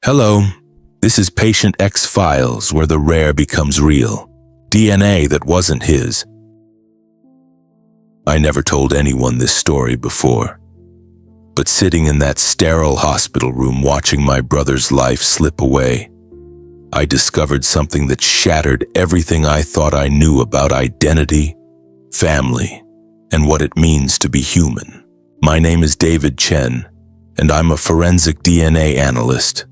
Hello, this is Patient X Files, where the rare becomes real. DNA that wasn't his. I never told anyone this story before, but sitting in that sterile hospital room watching my brother's life slip away, I discovered something that shattered everything I thought I knew about identity, family, and what it means to be human. My name is David Chen, and I'm a forensic DNA analyst.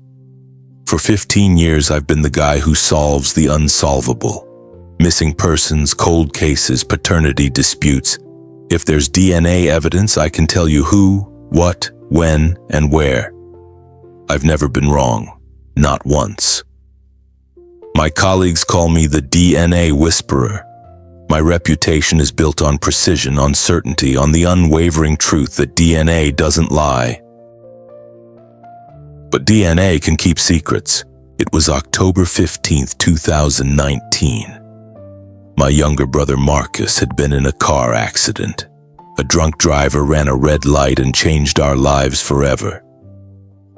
For 15 years, I've been the guy who solves the unsolvable. Missing persons, cold cases, paternity disputes. If there's DNA evidence, I can tell you who, what, when, and where. I've never been wrong, not once. My colleagues call me the DNA whisperer. My reputation is built on precision, on certainty, on the unwavering truth that DNA doesn't lie. But DNA can keep secrets. It was October 15th, 2019. My younger brother Marcus had been in a car accident. A drunk driver ran a red light and changed our lives forever.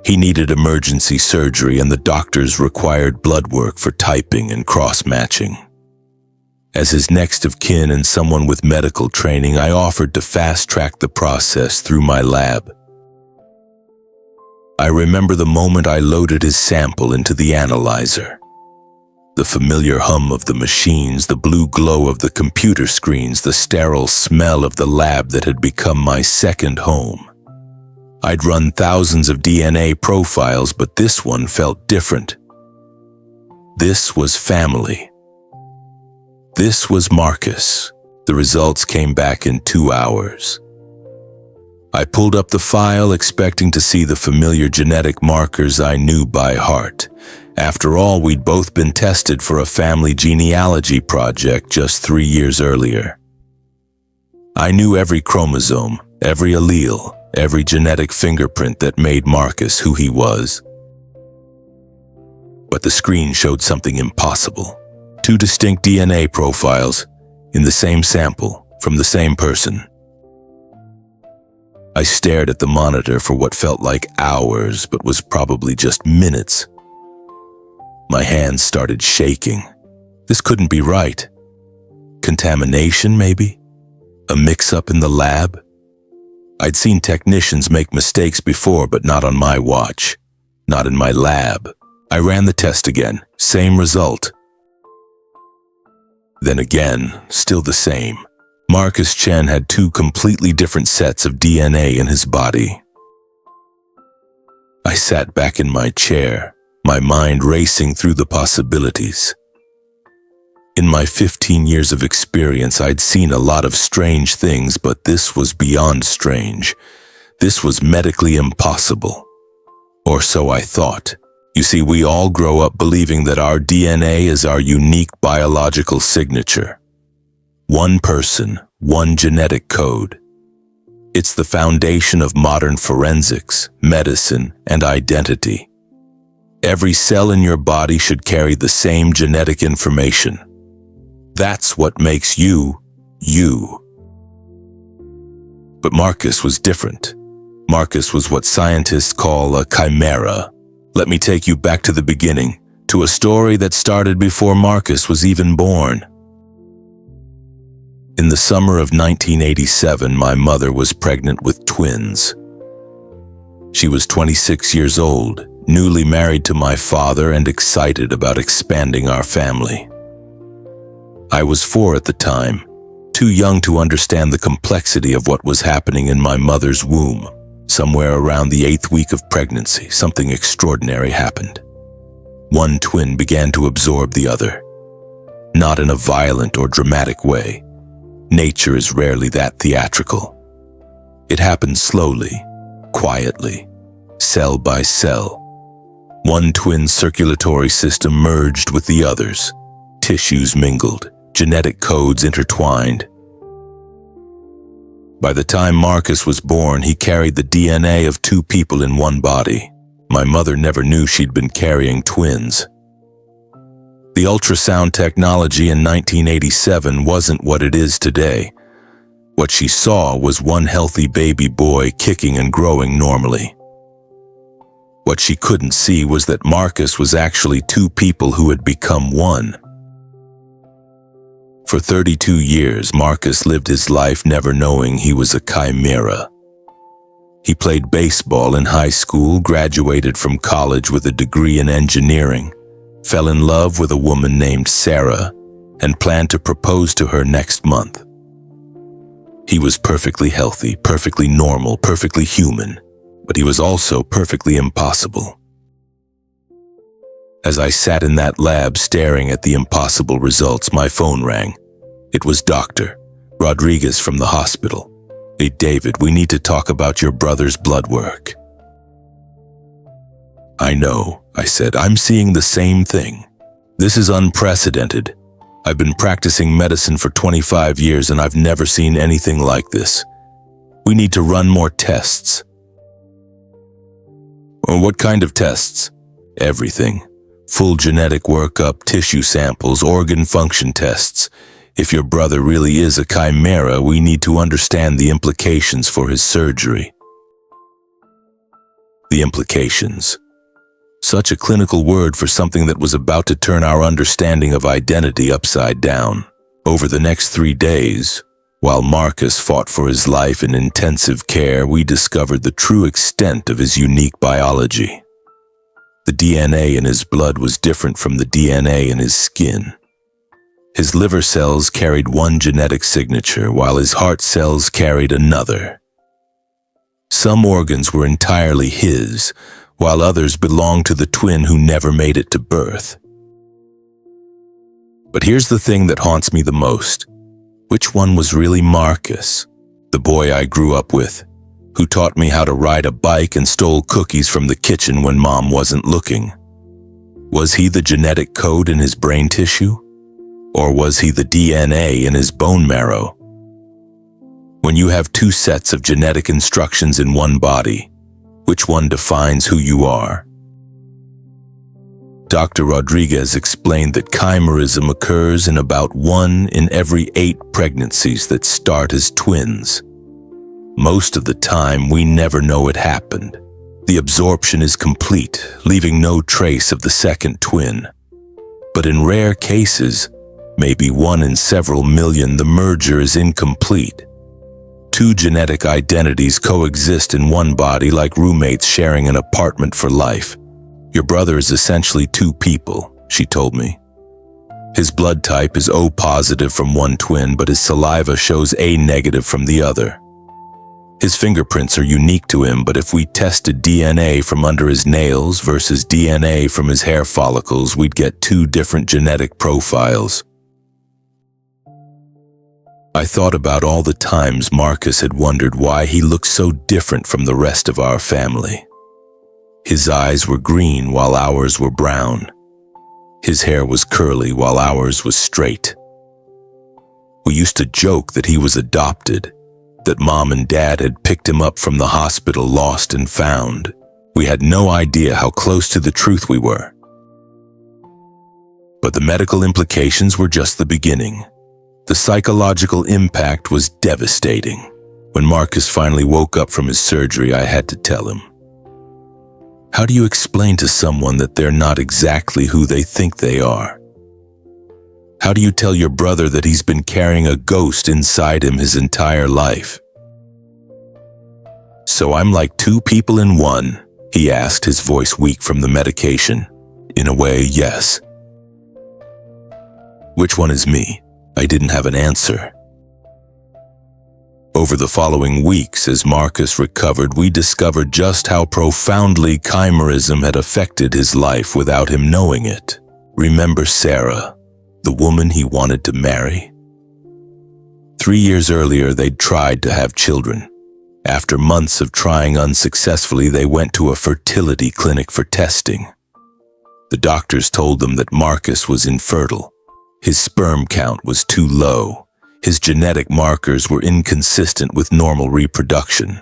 He needed emergency surgery, and the doctors required blood work for typing and cross-matching. As his next of kin and someone with medical training, I offered to fast-track the process through my lab. I remember the moment I loaded his sample into the analyzer. The familiar hum of the machines, the blue glow of the computer screens, the sterile smell of the lab that had become my second home. I'd run thousands of DNA profiles, but this one felt different. This was family. This was Marcus. The results came back in 2 hours. I pulled up the file, expecting to see the familiar genetic markers I knew by heart. After all, we'd both been tested for a family genealogy project just 3 years earlier. I knew every chromosome, every allele, every genetic fingerprint that made Marcus who he was. But the screen showed something impossible. 2 distinct DNA profiles in the same sample from the same person. I stared at the monitor for what felt like hours, but was probably just minutes. My hands started shaking. This couldn't be right. Contamination, maybe? A mix-up in the lab? I'd seen technicians make mistakes before, but not on my watch. Not in my lab. I ran the test again. Same result. Then again, still the same. Marcus Chen had 2 completely different sets of DNA in his body. I sat back in my chair, my mind racing through the possibilities. In my 15 years of experience, I'd seen a lot of strange things, but this was beyond strange. This was medically impossible. Or so I thought. You see, we all grow up believing that our DNA is our unique biological signature. One person, one genetic code. It's the foundation of modern forensics, medicine, and identity. Every cell in your body should carry the same genetic information. That's what makes you, you. But Marcus was different. Marcus was what scientists call a chimera. Let me take you back to the beginning, to a story that started before Marcus was even born. In the summer of 1987, my mother was pregnant with twins. She was 26 years old, newly married to my father, and excited about expanding our family. I was 4 at the time, too young to understand the complexity of what was happening in my mother's womb. Somewhere around the 8th week of pregnancy, something extraordinary happened. One twin began to absorb the other, not in a violent or dramatic way. Nature is rarely that theatrical. It happened slowly, quietly, cell by cell. One twin circulatory system merged with the others. Tissues mingled, genetic codes intertwined. By the time Marcus was born, he carried the DNA of 2 people in one body. My mother never knew she'd been carrying twins. The ultrasound technology in 1987 wasn't what it is today. What she saw was one healthy baby boy kicking and growing normally. What she couldn't see was that Marcus was actually two people who had become one. For 32 years, Marcus lived his life never knowing he was a chimera. He played baseball in high school, graduated from college with a degree in engineering, fell in love with a woman named Sarah, and planned to propose to her next month. He was perfectly healthy, perfectly normal, perfectly human, but he was also perfectly impossible. As I sat in that lab staring at the impossible results, my phone rang. It was Dr. Rodriguez from the hospital. "Hey David, we need to talk about your brother's blood work." "I know," I said. "I'm seeing the same thing. This is unprecedented. I've been practicing medicine for 25 years and I've never seen anything like this. We need to run more tests." "Well, what kind of tests?" "Everything. Full genetic workup, tissue samples, organ function tests. If your brother really is a chimera, we need to understand the implications for his surgery." The implications. Such a clinical word for something that was about to turn our understanding of identity upside down. Over the next 3 days, while Marcus fought for his life in intensive care, we discovered the true extent of his unique biology. The DNA in his blood was different from the DNA in his skin. His liver cells carried one genetic signature, while his heart cells carried another. Some organs were entirely his, while others belonged to the twin who never made it to birth. But here's the thing that haunts me the most. Which one was really Marcus, the boy I grew up with, who taught me how to ride a bike and stole cookies from the kitchen when Mom wasn't looking? Was he the genetic code in his brain tissue? Or was he the DNA in his bone marrow? When you have two sets of genetic instructions in one body, which one defines who you are? Dr. Rodriguez explained that chimerism occurs in about 1 in every 8 pregnancies that start as twins. Most of the time, we never know it happened. The absorption is complete, leaving no trace of the second twin. But in rare cases, maybe 1 in several million, the merger is incomplete. 2 genetic identities coexist in one body like roommates sharing an apartment for life. Your brother is essentially 2 people, she told me. His blood type is O positive from one twin, but his saliva shows A negative from the other. His fingerprints are unique to him, but if we tested DNA from under his nails versus DNA from his hair follicles, we'd get 2 different genetic profiles. I thought about all the times Marcus had wondered why he looked so different from the rest of our family. His eyes were green while ours were brown. His hair was curly while ours was straight. We used to joke that he was adopted, that Mom and Dad had picked him up from the hospital lost and found. We had no idea how close to the truth we were. But the medical implications were just the beginning. The psychological impact was devastating. When Marcus finally woke up from his surgery, I had to tell him. How do you explain to someone that they're not exactly who they think they are? How do you tell your brother that he's been carrying a ghost inside him his entire life? "So I'm like 2 people in one?" he asked, his voice weak from the medication. "In a way, yes." "Which one is me?" I didn't have an answer. Over the following weeks, as Marcus recovered, we discovered just how profoundly chimerism had affected his life without him knowing it. Remember Sarah, the woman he wanted to marry? 3 years earlier, they'd tried to have children. After months of trying unsuccessfully, they went to a fertility clinic for testing. The doctors told them that Marcus was infertile. His sperm count was too low. His genetic markers were inconsistent with normal reproduction.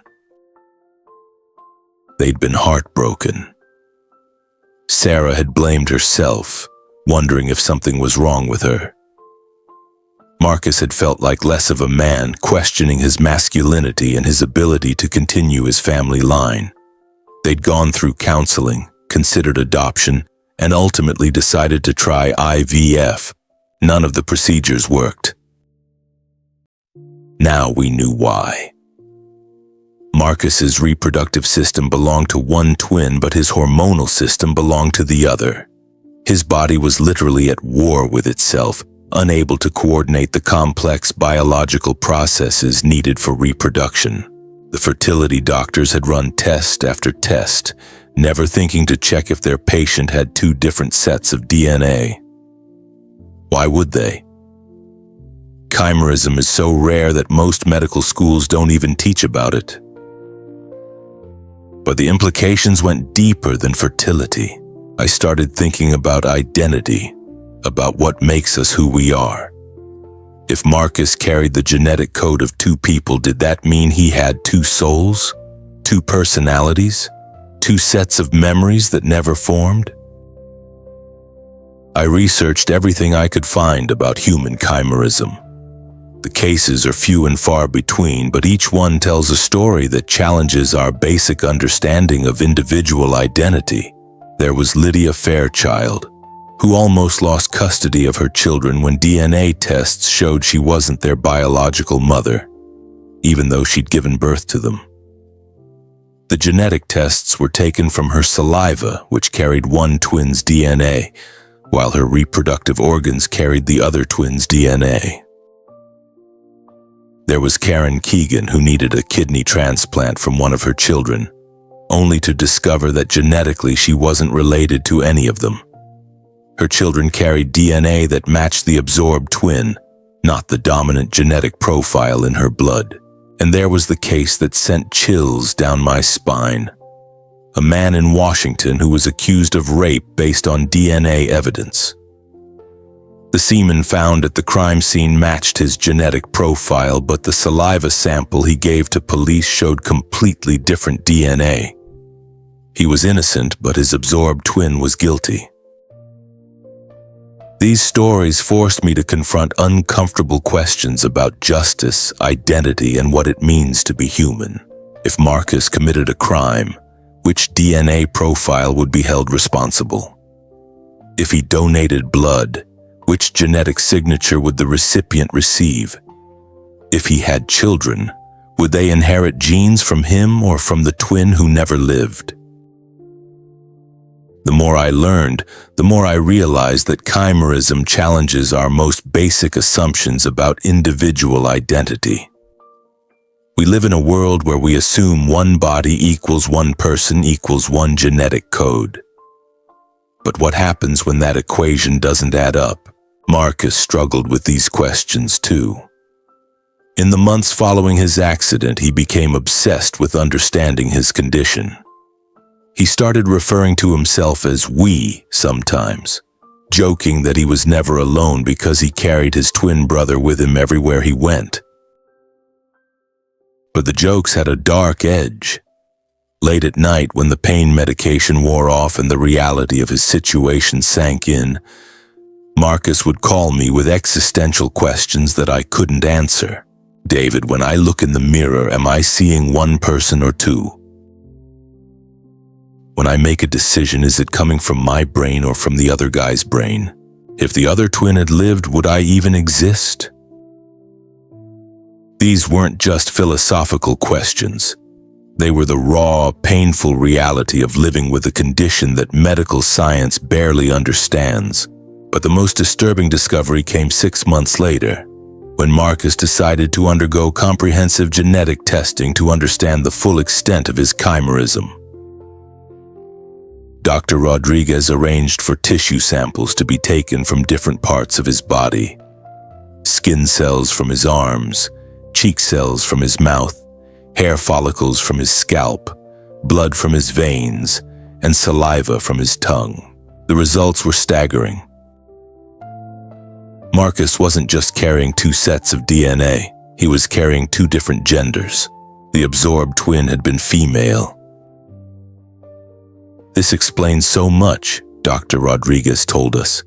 They'd been heartbroken. Sarah had blamed herself, wondering if something was wrong with her. Marcus had felt like less of a man, questioning his masculinity and his ability to continue his family line. They'd gone through counseling, considered adoption, and ultimately decided to try IVF. None of the procedures worked. Now we knew why. Marcus's reproductive system belonged to one twin, but his hormonal system belonged to the other. His body was literally at war with itself, unable to coordinate the complex biological processes needed for reproduction. The fertility doctors had run test after test, never thinking to check if their patient had two different sets of DNA. Why would they? Chimerism is so rare that most medical schools don't even teach about it. But the implications went deeper than fertility. I started thinking about identity, about what makes us who we are. If Marcus carried the genetic code of two people, did that mean he had two souls, two personalities, two sets of memories that never formed? I researched everything I could find about human chimerism. The cases are few and far between, but each one tells a story that challenges our basic understanding of individual identity. There was Lydia Fairchild, who almost lost custody of her children when DNA tests showed she wasn't their biological mother, even though she'd given birth to them. The genetic tests were taken from her saliva, which carried one twin's DNA, while her reproductive organs carried the other twin's DNA. There was Karen Keegan, who needed a kidney transplant from one of her children, only to discover that genetically she wasn't related to any of them. Her children carried DNA that matched the absorbed twin, not the dominant genetic profile in her blood. And there was the case that sent chills down my spine. A man in Washington who was accused of rape based on DNA evidence. The semen found at the crime scene matched his genetic profile, but the saliva sample he gave to police showed completely different DNA. He was innocent, but his absorbed twin was guilty. These stories forced me to confront uncomfortable questions about justice, identity, and what it means to be human. If Marcus committed a crime, which DNA profile would be held responsible? If he donated blood, which genetic signature would the recipient receive? If he had children, would they inherit genes from him or from the twin who never lived? The more I learned, the more I realized that chimerism challenges our most basic assumptions about individual identity. We live in a world where we assume one body equals one person equals one genetic code. But what happens when that equation doesn't add up? Marcus struggled with these questions too. In the months following his accident, he became obsessed with understanding his condition. He started referring to himself as "we" sometimes, joking that he was never alone because he carried his twin brother with him everywhere he went. But the jokes had a dark edge. Late at night, when the pain medication wore off and the reality of his situation sank in, Marcus would call me with existential questions that I couldn't answer. "David, when I look in the mirror, am I seeing one person or two? When I make a decision, is it coming from my brain or from the other guy's brain? If the other twin had lived, would I even exist?" These weren't just philosophical questions. They were the raw, painful reality of living with a condition that medical science barely understands. But the most disturbing discovery came 6 months later, when Marcus decided to undergo comprehensive genetic testing to understand the full extent of his chimerism. Dr. Rodriguez arranged for tissue samples to be taken from different parts of his body. Skin cells from his arms, cheek cells from his mouth, hair follicles from his scalp, blood from his veins, and saliva from his tongue. The results were staggering. Marcus wasn't just carrying two sets of DNA, he was carrying two different genders. The absorbed twin had been female. This explains so much, Dr. Rodriguez told us.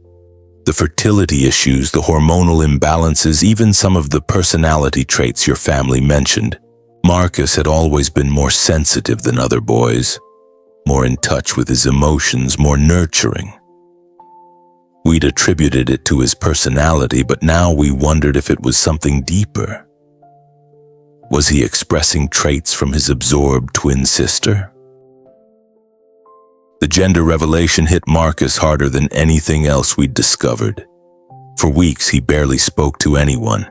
The fertility issues, the hormonal imbalances, even some of the personality traits your family mentioned. Marcus had always been more sensitive than other boys. more in touch with his emotions, more nurturing. We'd attributed it to his personality, but now we wondered if it was something deeper. Was he expressing traits from his absorbed twin sister? The gender revelation hit Marcus harder than anything else we'd discovered. For weeks, he barely spoke to anyone.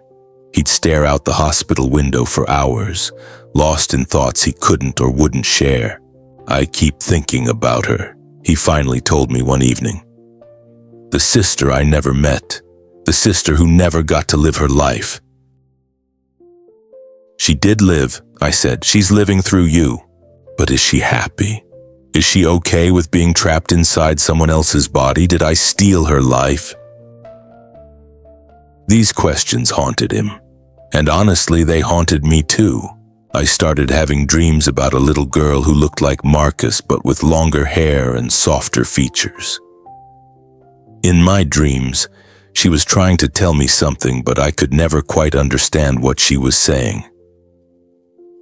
He'd stare out the hospital window for hours, lost in thoughts he couldn't or wouldn't share. "I keep thinking about her," he finally told me one evening. "The sister I never met, the sister who never got to live her life." "She did live," I said. "She's living through you. But is she happy? Is she okay with being trapped inside someone else's body? Did I steal her life?" These questions haunted him. And honestly, they haunted me too. I started having dreams about a little girl who looked like Marcus, but with longer hair and softer features. In my dreams, she was trying to tell me something, but I could never quite understand what she was saying.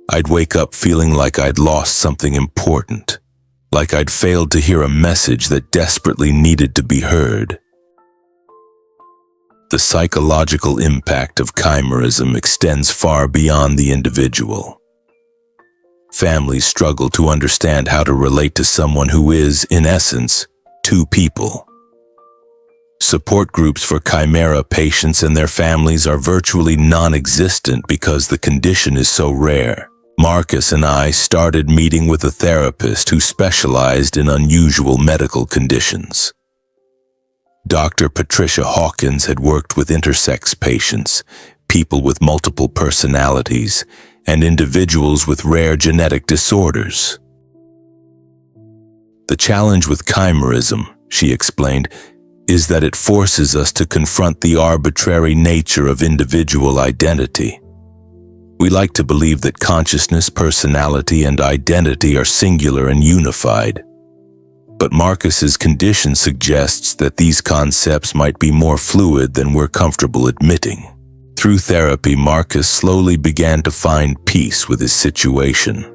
I'd wake up feeling like I'd lost something important, like I'd failed to hear a message that desperately needed to be heard. The psychological impact of chimerism extends far beyond the individual. Families struggle to understand how to relate to someone who is, in essence, two people. Support groups for chimera patients and their families are virtually non-existent because the condition is so rare. Marcus and I started meeting with a therapist who specialized in unusual medical conditions. Dr. Patricia Hawkins had worked with intersex patients, people with multiple personalities, and individuals with rare genetic disorders. "The challenge with chimerism," she explained, "is that it forces us to confront the arbitrary nature of individual identity. We like to believe that consciousness, personality, and identity are singular and unified. But Marcus's condition suggests that these concepts might be more fluid than we're comfortable admitting. Through therapy, Marcus slowly began to find peace with his situation.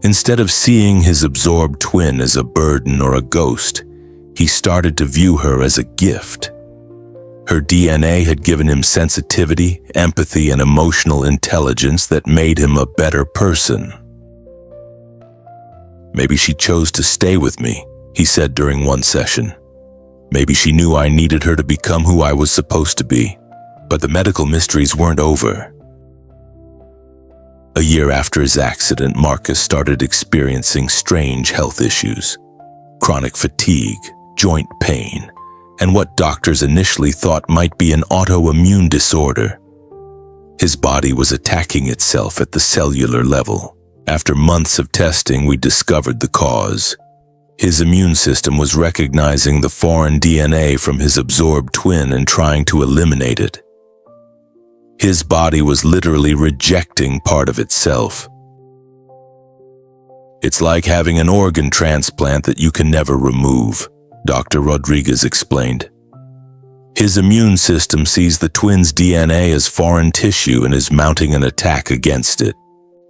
Instead of seeing his absorbed twin as a burden or a ghost, he started to view her as a gift. Her DNA had given him sensitivity, empathy, and emotional intelligence that made him a better person. "Maybe she chose to stay with me," he said during one session. "Maybe she knew I needed her to become who I was supposed to be." But the medical mysteries weren't over. A year after his accident, Marcus started experiencing strange health issues. Chronic fatigue, joint pain, and what doctors initially thought might be an autoimmune disorder. His body was attacking itself at the cellular level. After months of testing, we discovered the cause. His immune system was recognizing the foreign DNA from his absorbed twin and trying to eliminate it. His body was literally rejecting part of itself. "It's like having an organ transplant that you can never remove," Dr. Rodriguez explained. His immune system sees the twin's DNA as foreign tissue and is mounting an attack against it.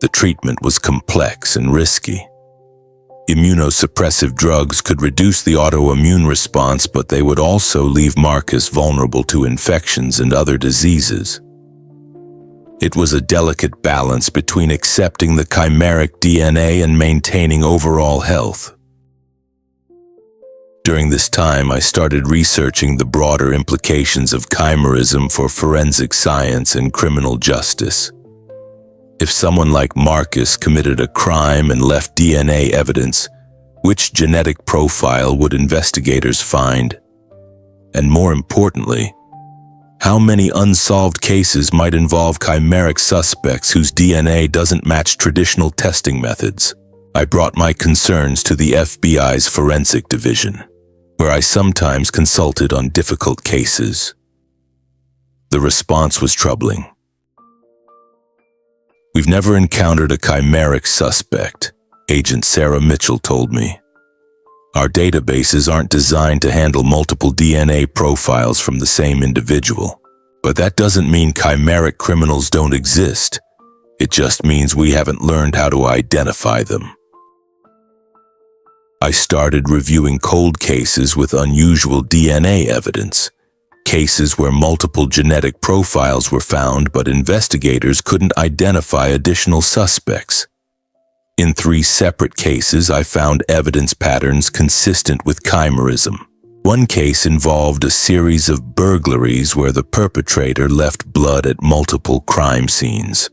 The treatment was complex and risky. Immunosuppressive drugs could reduce the autoimmune response, but they would also leave Marcus vulnerable to infections and other diseases. It was a delicate balance between accepting the chimeric DNA and maintaining overall health. During this time, I started researching the broader implications of chimerism for forensic science and criminal justice. If someone like Marcus committed a crime and left DNA evidence, which genetic profile would investigators find? And more importantly, how many unsolved cases might involve chimeric suspects whose DNA doesn't match traditional testing methods? I brought my concerns to the FBI's forensic division, where I sometimes consulted on difficult cases. The response was troubling. "We've never encountered a chimeric suspect," Agent Sarah Mitchell told me. "Our databases aren't designed to handle multiple DNA profiles from the same individual. But that doesn't mean chimeric criminals don't exist. It just means we haven't learned how to identify them." I started reviewing cold cases with unusual DNA evidence, cases where multiple genetic profiles were found but investigators couldn't identify additional suspects. In 3 separate cases, I found evidence patterns consistent with chimerism. One case involved a series of burglaries where the perpetrator left blood at multiple crime scenes.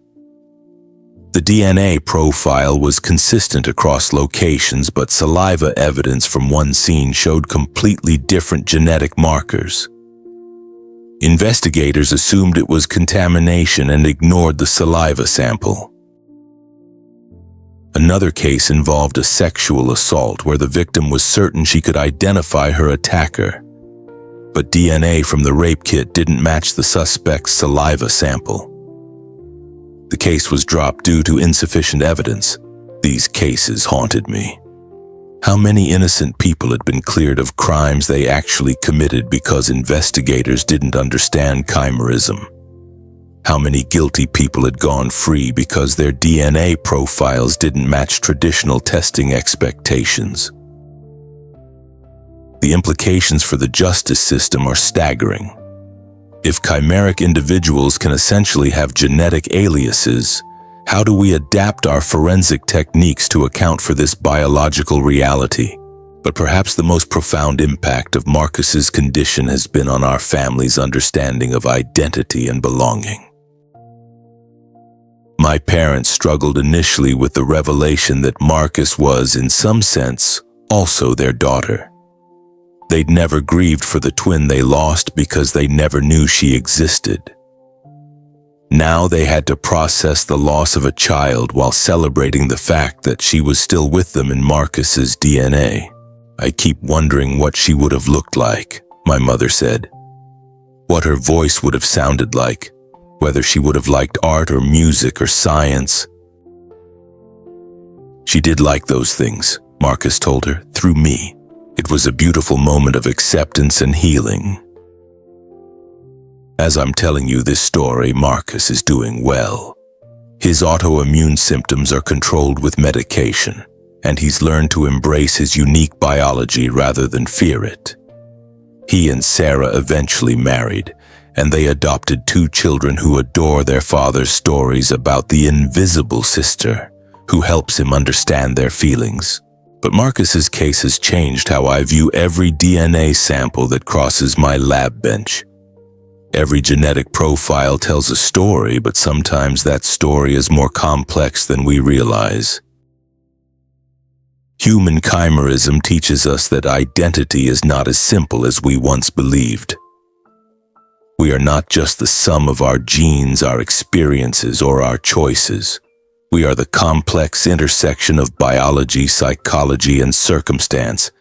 The DNA profile was consistent across locations, but saliva evidence from one scene showed completely different genetic markers. Investigators assumed it was contamination and ignored the saliva sample. Another case involved a sexual assault where the victim was certain she could identify her attacker, but DNA from the rape kit didn't match the suspect's saliva sample. The case was dropped due to insufficient evidence. These cases haunted me. How many innocent people had been cleared of crimes they actually committed because investigators didn't understand chimerism? How many guilty people had gone free because their DNA profiles didn't match traditional testing expectations? The implications for the justice system are staggering. If chimeric individuals can essentially have genetic aliases, how do we adapt our forensic techniques to account for this biological reality? But perhaps the most profound impact of Marcus's condition has been on our family's understanding of identity and belonging. My parents struggled initially with the revelation that Marcus was, in some sense, also their daughter. They'd never grieved for the twin they lost because they never knew she existed. Now they had to process the loss of a child while celebrating the fact that she was still with them in Marcus's DNA. I keep wondering what she would have looked like, my mother said. What her voice would have sounded like, whether she would have liked art or music or science. She did like those things, Marcus told her, through me. It was a beautiful moment of acceptance and healing. As I'm telling you this story, Marcus is doing well. His autoimmune symptoms are controlled with medication, and he's learned to embrace his unique biology rather than fear it. He and Sarah eventually married, and they adopted 2 children who adore their father's stories about the invisible sister, who helps him understand their feelings. But Marcus's case has changed how I view every DNA sample that crosses my lab bench. Every genetic profile tells a story, but sometimes that story is more complex than we realize. Human chimerism teaches us that identity is not as simple as we once believed. We are not just the sum of our genes, our experiences, or our choices. We are the complex intersection of biology, psychology, and circumstance.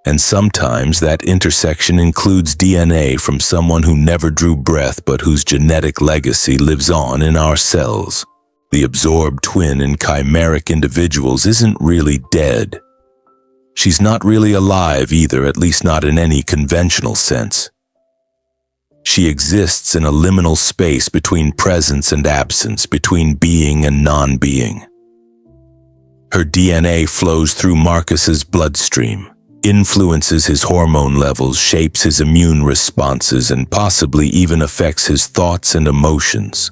And sometimes that intersection includes DNA from someone who never drew breath but whose genetic legacy lives on in our cells. The absorbed twin in chimeric individuals isn't really dead. She's not really alive either, at least not in any conventional sense. She exists in a liminal space between presence and absence, between being and non-being. Her DNA flows through Marcus's bloodstream, influences his hormone levels, shapes his immune responses, and possibly even affects his thoughts and emotions.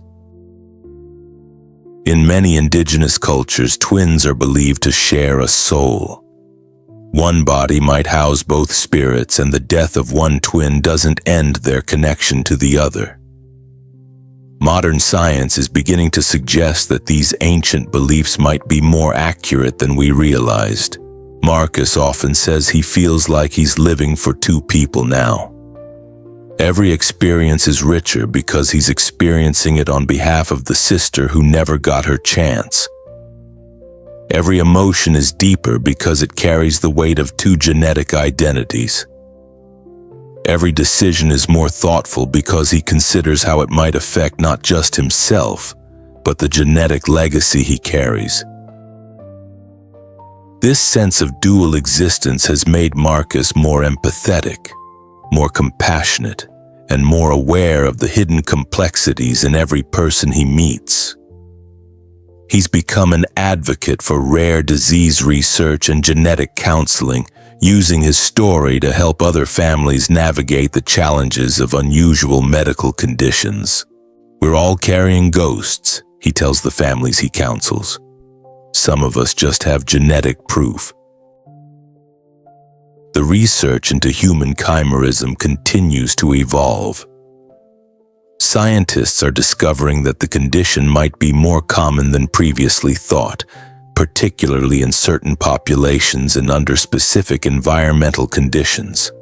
In many indigenous cultures, twins are believed to share a soul. One body might house both spirits, and the death of one twin doesn't end their connection to the other. Modern science is beginning to suggest that these ancient beliefs might be more accurate than we realized. Marcus often says he feels like he's living for 2 people now. Every experience is richer because he's experiencing it on behalf of the sister who never got her chance. Every emotion is deeper because it carries the weight of 2 genetic identities. Every decision is more thoughtful because he considers how it might affect not just himself, but the genetic legacy he carries. This sense of dual existence has made Marcus more empathetic, more compassionate, and more aware of the hidden complexities in every person he meets. He's become an advocate for rare disease research and genetic counseling, using his story to help other families navigate the challenges of unusual medical conditions. We're all carrying ghosts, he tells the families he counsels. Some of us just have genetic proof. The research into human chimerism continues to evolve. Scientists are discovering that the condition might be more common than previously thought, particularly in certain populations and under specific environmental conditions.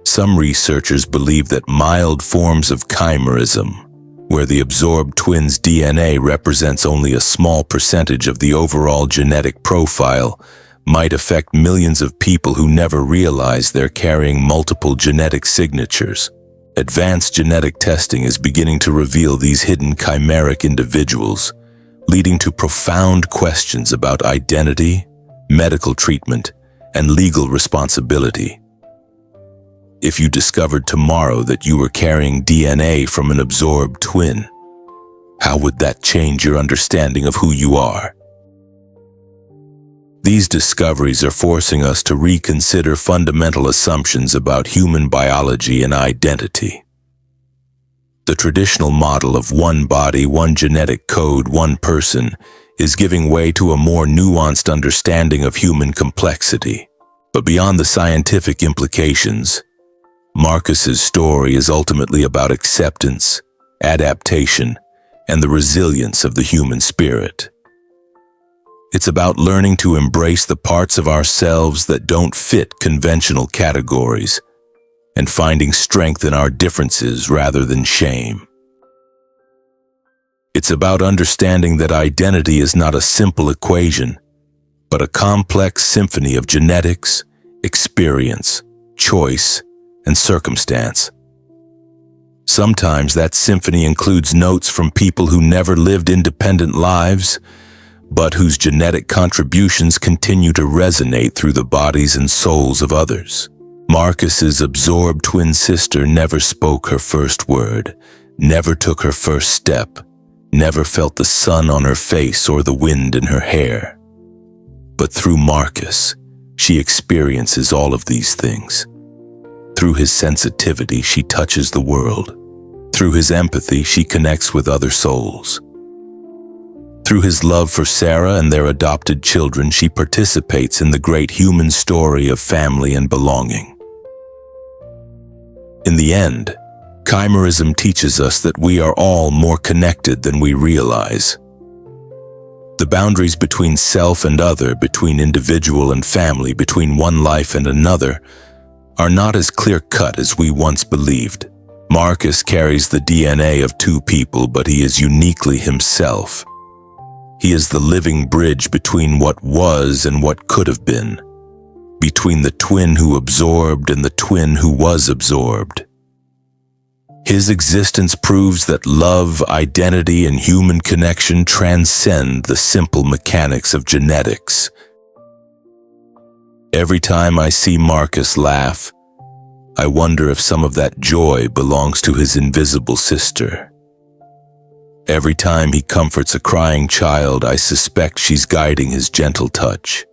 Some researchers believe that mild forms of chimerism, where the absorbed twins' DNA represents only a small percentage of the overall genetic profile, might affect millions of people who never realize they're carrying multiple genetic signatures. Advanced genetic testing is beginning to reveal these hidden chimeric individuals, leading to profound questions about identity, medical treatment, and legal responsibility. If you discovered tomorrow that you were carrying DNA from an absorbed twin, how would that change your understanding of who you are? These discoveries are forcing us to reconsider fundamental assumptions about human biology and identity. The traditional model of one body, one genetic code, one person is giving way to a more nuanced understanding of human complexity. But beyond the scientific implications, Marcus's story is ultimately about acceptance, adaptation, and the resilience of the human spirit. It's about learning to embrace the parts of ourselves that don't fit conventional categories and finding strength in our differences rather than shame. It's about understanding that identity is not a simple equation, but a complex symphony of genetics, experience, choice, and circumstance. Sometimes that symphony includes notes from people who never lived independent lives, but whose genetic contributions continue to resonate through the bodies and souls of others. Marcus's absorbed twin sister never spoke her first word, never took her first step, never felt the sun on her face or the wind in her hair. But through Marcus, she experiences all of these things. Through his sensitivity, she touches the world. Through his empathy, she connects with other souls. Through his love for Sarah and their adopted children, she participates in the great human story of family and belonging. In the end, chimerism teaches us that we are all more connected than we realize. The boundaries between self and other, between individual and family, between one life and another, are not as clear-cut as we once believed. Marcus carries the DNA of two people, but he is uniquely himself. He is the living bridge between what was and what could have been, between the twin who absorbed and the twin who was absorbed. His existence proves that love, identity, and human connection transcend the simple mechanics of genetics. Every time I see Marcus laugh, I wonder if some of that joy belongs to his invisible sister. Every time he comforts a crying child, I suspect she's guiding his gentle touch.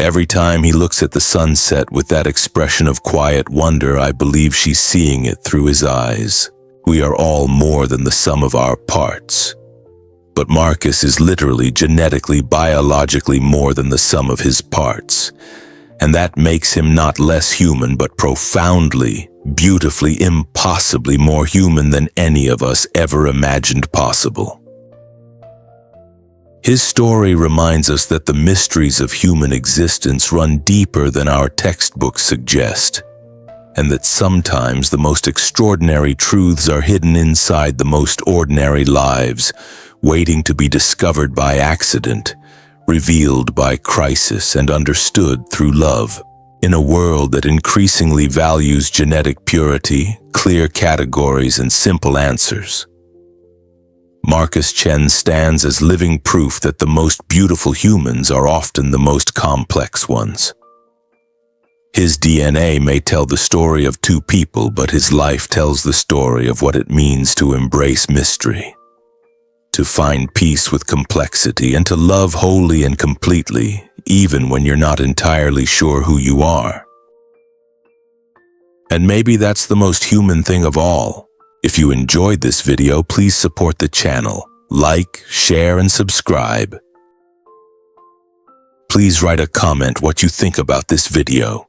Every time he looks at the sunset with that expression of quiet wonder, I believe she's seeing it through his eyes. We are all more than the sum of our parts. But Marcus is literally, genetically, biologically more than the sum of his parts. And that makes him not less human, but profoundly, beautifully, impossibly more human than any of us ever imagined possible. His story reminds us that the mysteries of human existence run deeper than our textbooks suggest, and that sometimes the most extraordinary truths are hidden inside the most ordinary lives, waiting to be discovered by accident, revealed by crisis, and understood through love. In a world that increasingly values genetic purity, clear categories, and simple answers, Marcus Chen stands as living proof that the most beautiful humans are often the most complex ones. His DNA may tell the story of two people, but his life tells the story of what it means to embrace mystery. to find peace with complexity, and to love wholly and completely, even when you're not entirely sure who you are. And maybe that's the most human thing of all. If you enjoyed this video, please support the channel. Like, share, and subscribe. Please write a comment what you think about this video.